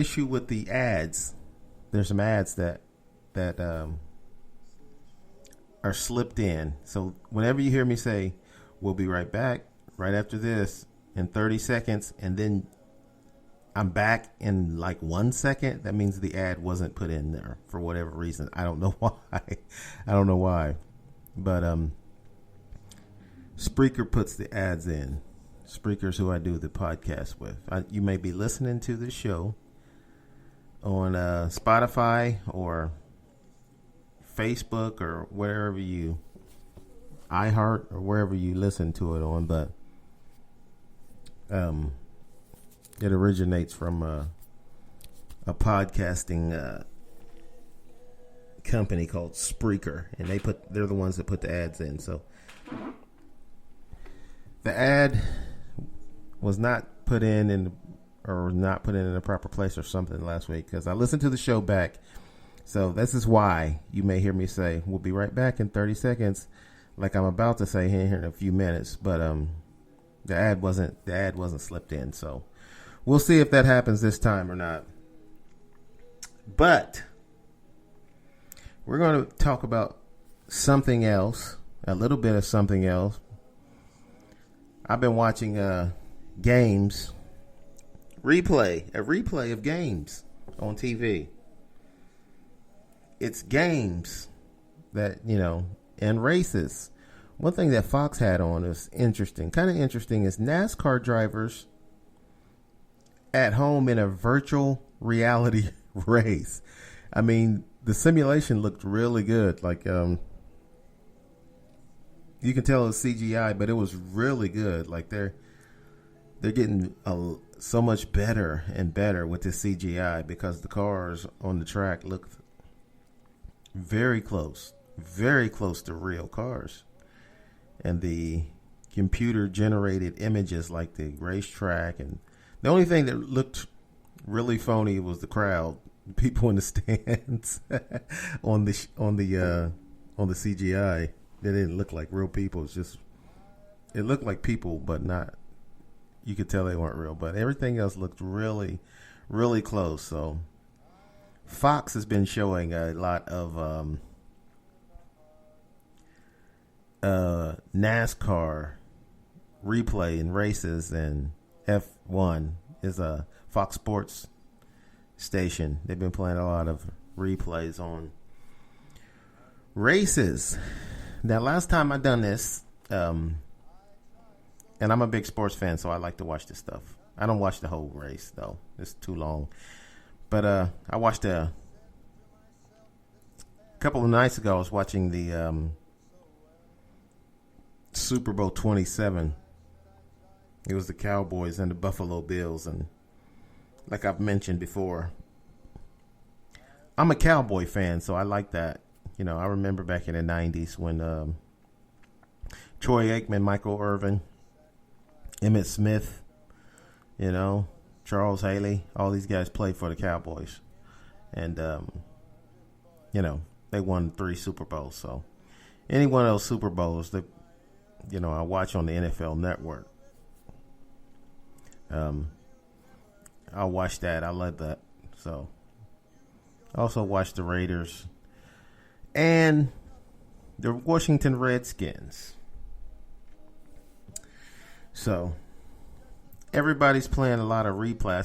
issue with the ads. There's some ads that are slipped in. So whenever you hear me say, "We'll be right back," right after this in 30 seconds, and then I'm back in like 1 second, that means the ad wasn't put in there for whatever reason. I don't know why. I don't know why, but Spreaker puts the ads in. Spreaker's who I do the podcast with. You may be listening to this show on Spotify or Facebook or wherever you iHeart or wherever you listen to it on, but it originates from a podcasting company called Spreaker, and they're the ones that put the ads in. So the ad was not put in not put in a proper place or something last week because I listened to the show back. So this is why you may hear me say, "We'll be right back in 30 seconds," like I'm about to say here in a few minutes. But the ad wasn't slipped in. So we'll see if that happens this time or not. But we're going to talk about something else, a little bit of something else. I've been watching games, a replay of games on TV. It's games that, and races. One thing that Fox had on is kind of interesting, is NASCAR drivers at home in a virtual reality race. I mean, the simulation looked really good. Like, you can tell it's CGI, but it was really good. Like they're getting so much better and better with this CGI because the cars on the track look very close to real cars. And the computer generated images like the racetrack, and the only thing that looked really phony was the crowd, people in the stands on the CGI. They didn't look like real people. It looked like people, but not. You could tell they weren't real, but everything else looked really, really close. So Fox has been showing a lot of NASCAR replay and races, and F1 is a Fox Sports station. They've been playing a lot of replays on races. Now, last time I done this, and I'm a big sports fan, so I like to watch this stuff. I don't watch the whole race, though. It's too long. But I watched a couple of nights ago, I was watching the Super Bowl 27. It was the Cowboys and the Buffalo Bills. And like I've mentioned before, I'm a Cowboy fan, so I like that. I remember back in the 90s when Troy Aikman, Michael Irvin, Emmitt Smith, Charles Haley, all these guys played for the Cowboys. And, they won 3 Super Bowls. So any one of those Super Bowls that, I watch on the NFL Network. I'll watch that. I love that. So I also watch the Raiders and the Washington Redskins. So everybody's playing a lot of replay.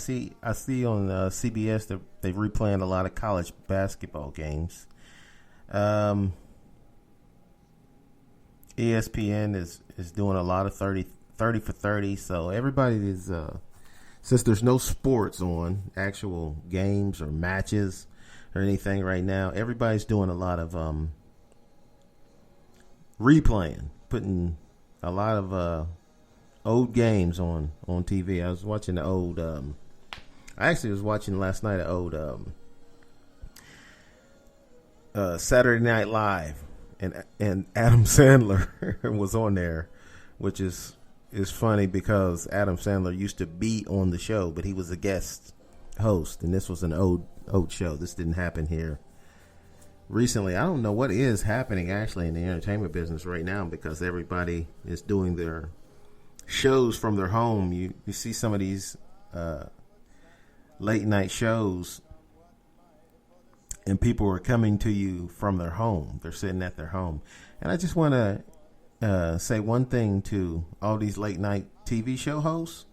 I see on CBS that they're replaying a lot of college basketball games. ESPN is doing a lot of 30 for 30. So everybody is, since there's no sports on, actual games or matches or anything right now, everybody's doing a lot of replaying, putting a lot of old games on TV. I was watching the old, I actually was watching last night an old Saturday Night Live, and Adam Sandler was on there, which is funny because Adam Sandler used to be on the show, but he was a guest host, and this was an old show. This didn't happen here recently. I don't know what is happening actually in the entertainment business right now, because everybody is doing their shows from their home. You see some of these late night shows, and people are coming to you from their home. They're sitting at their home. And I just want to say one thing to all these late night TV show hosts.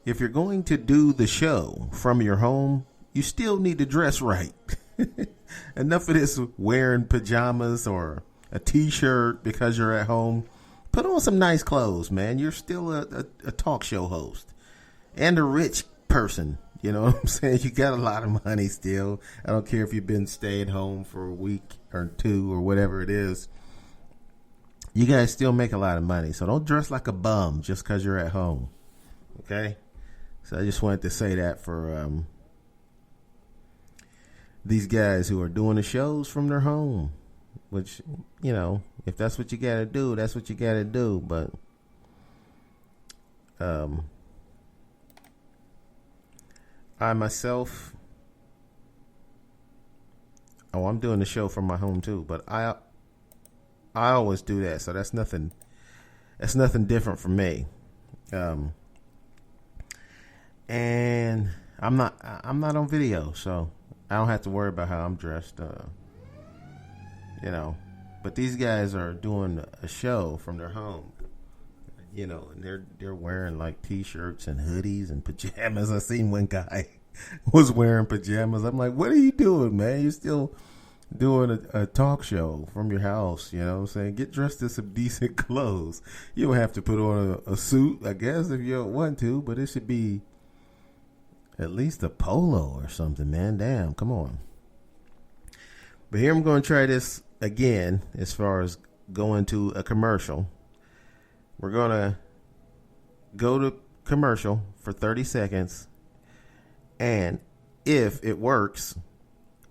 If you're going to do the show from your home, you still need to dress right. Enough of this wearing pajamas or a t-shirt because you're at home. Put on some nice clothes, man. You're still a talk show host and a rich person. You know what I'm saying? You got a lot of money still. I don't care if you've been staying home for a week or two or whatever it is. You guys still make a lot of money. So don't dress like a bum just because you're at home. Okay? So I just wanted to say that for these guys who are doing the shows from their home. Which, you know, if that's what you got to do, that's what you got to do. But I myself, I'm doing the show from my home too. But I always do that, so that's nothing different from me. And I'm not on video, so I don't have to worry about how I'm dressed. You know, but these guys are doing a show from their home. You know, and they're wearing like t-shirts and hoodies and pajamas. I seen one guy was wearing pajamas. I'm like, what are you doing, man? You're still doing a talk show from your house. You know what I'm saying? Get dressed in some decent clothes. You don't have to put on a suit, I guess, if you don't want to, but it should be at least a polo or something, man. Damn, come on. But here I'm going to try this again as far as going to a commercial. We're going to go to commercial for 30 seconds. And if it works,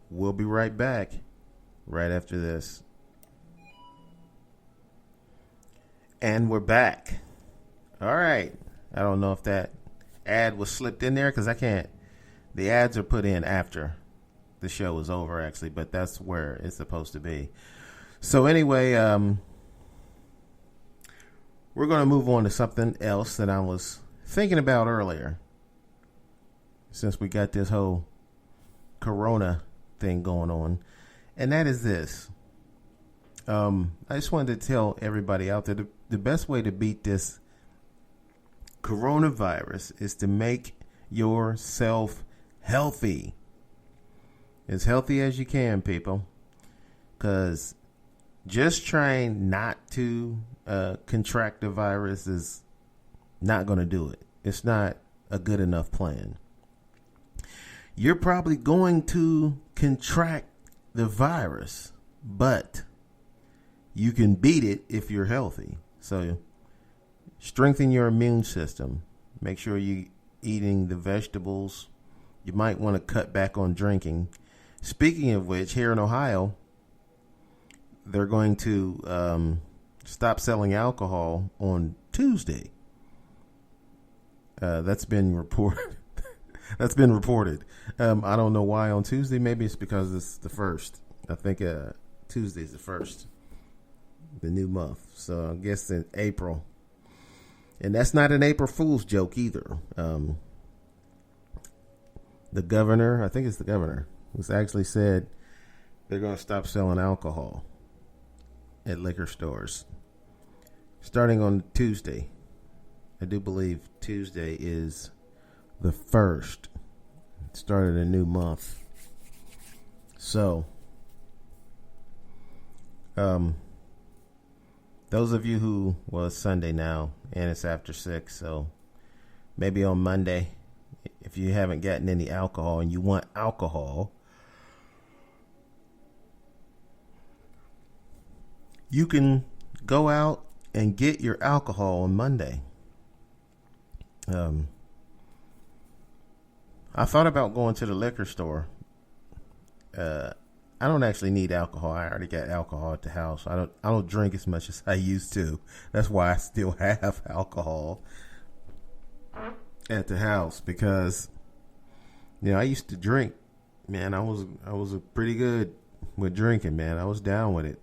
we'll be right back right after this. And we're back. All right. I don't know if that ad was slipped in there because I can't. The ads are put in after the show is over, actually, but that's where it's supposed to be. So anyway, we're going to move on to something else that I was thinking about earlier. Since we got this whole corona thing going on, and that is this. I just wanted to tell everybody out there the best way to beat this coronavirus is to make yourself healthy. As healthy as you can, people. Because just trying not to contract the virus is not going to do it. It's not a good enough plan. You're probably going to contract the virus, but you can beat it if you're healthy. So strengthen your immune system. Make sure you're eating the vegetables. You might want to cut back on drinking. Speaking of which, here in Ohio, they're going to stop selling alcohol on Tuesday. That's been reported. That's been reported. I don't know why on Tuesday. Maybe it's because it's the first. I think Tuesday's the first, the new month. So I guess in April. And that's not an April Fool's joke either. The governor, I think it's the governor, who's actually said they're going to stop selling alcohol at liquor stores starting on Tuesday. I do believe Tuesday is the first. It started a new month. So, those of you who, well, it's Sunday now and it's after 6, so maybe on Monday, if you haven't gotten any alcohol and you want alcohol, you can go out and get your alcohol on Monday. I thought about going to the liquor store. I don't actually need alcohol. I already got alcohol at the house. I don't drink as much as I used to. That's why I still have alcohol at the house, because I used to drink. Man, I was pretty good with drinking, man. I was down with it.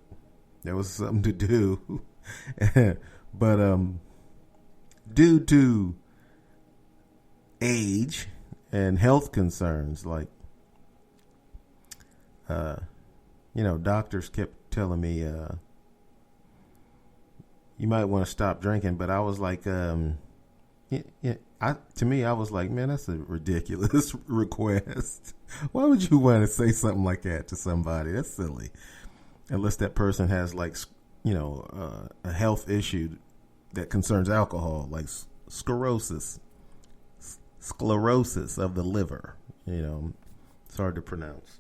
There was something to do. But due to age, and health concerns. Like, doctors kept telling me, you might want to stop drinking. But I was like, to me, I was like, man, that's a ridiculous request. Why would you want to say something like that to somebody? That's silly. Unless that person has like, a health issue that concerns alcohol, like sclerosis of the liver. It's hard to pronounce.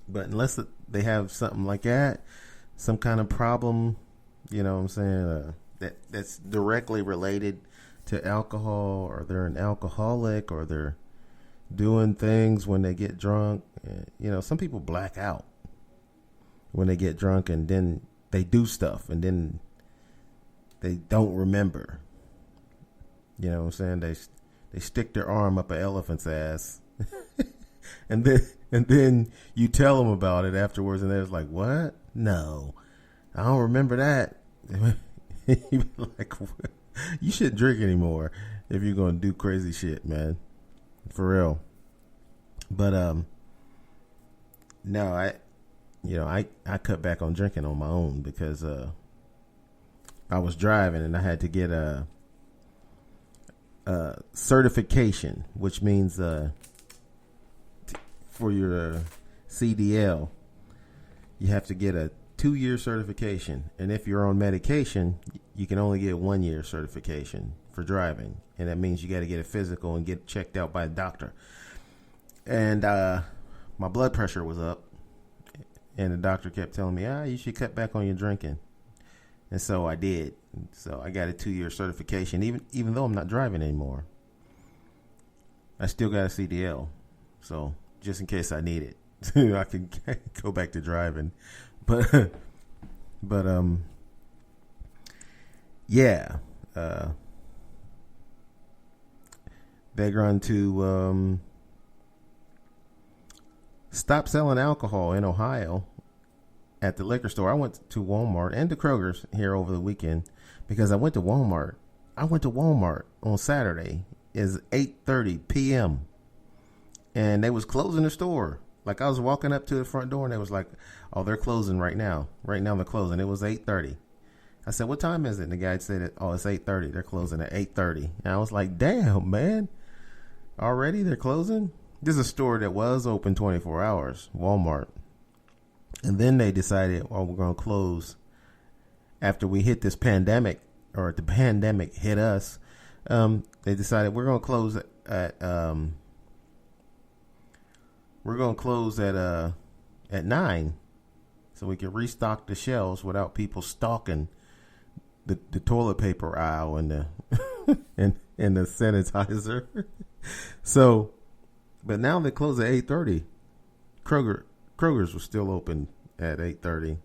But unless they have something like that, some kind of problem, what I'm saying, that's directly related to alcohol, or they're an alcoholic, or they're doing things when they get drunk. Some people black out when they get drunk, and then they do stuff, and then they don't remember. You know what I'm saying? They stick their arm up an elephant's ass, and then you tell them about it afterwards, and they're like, "What? No, I don't remember that." You be like, you shouldn't drink anymore if you're gonna do crazy shit, man. For real. But no, I cut back on drinking on my own because I was driving and I had to get a certification, which means for your CDL, you have to get a 2-year certification, and if you're on medication, you can only get 1-year certification for driving, and that means you got to get a physical and get checked out by a doctor. And my blood pressure was up, and the doctor kept telling me, you should cut back on your drinking, and so I did. So I got a 2-year certification, even though I'm not driving anymore. I still got a CDL, so just in case I need it, I can go back to driving. But yeah, they're going to stop selling alcohol in Ohio at the liquor store. I went to Walmart and to Kroger's here over the weekend because I went to Walmart. On Saturday. It's 8:30 p.m. and they was closing the store. Like, I was walking up to the front door and they was like, "Oh, they're closing right now. Right now they're closing." It was 8:30. I said, "What time is it?" And the guy said, "Oh, it's 8:30. They're closing at 8:30. And I was like, "Damn, man. Already they're closing?" This is a store that was open 24 hours, Walmart. And then they decided, we're going to close after we hit this pandemic, or the pandemic hit us. They decided we're going to close at 9, so we can restock the shelves without people stalking the toilet paper aisle and the and the sanitizer. So, but now they close at 8:30. Kroger's was still open at 8:30.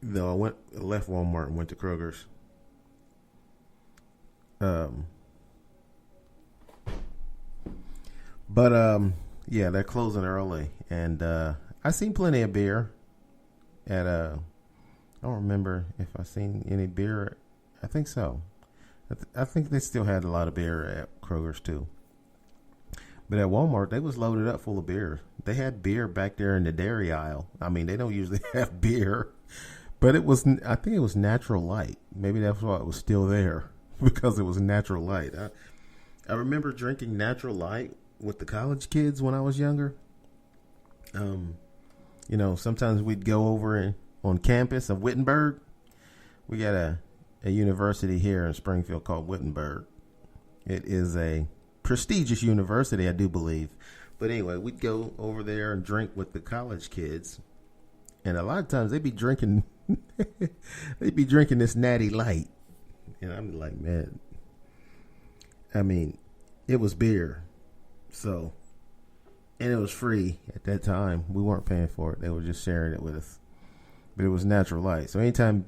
Though I left Walmart and went to Kroger's. Yeah, they're closing early, and I seen plenty of beer at I don't remember if I seen any beer. I think so. I think they still had a lot of beer at Kroger's too. But at Walmart, they was loaded up full of beer. They had beer back there in the dairy aisle. I mean, they don't usually have beer, but I think it was Natural Light. Maybe that's why it was still there, because it was Natural Light. I remember drinking Natural Light with the college kids when I was younger. Sometimes we'd go over on campus of Wittenberg. We got a university here in Springfield called Wittenberg. It is a prestigious university, I do believe. But anyway, we'd go over there and drink with the college kids. And a lot of times they'd be drinking this Natty Light. And I'm like, man, I mean, it was beer. So, and it was free at that time. We weren't paying for it. They were just sharing it with us. But it was Natural Light. So anytime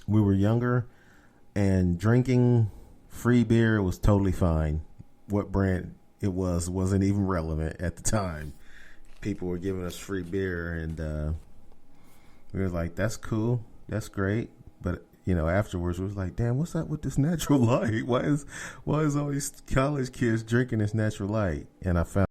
we were younger and drinking free beer was totally fine. What brand it wasn't even relevant at the time. People were giving us free beer, and we were like, that's cool. That's great. But afterwards, was like, damn, what's up with this natural light? Why is all these college kids drinking this natural light? And I found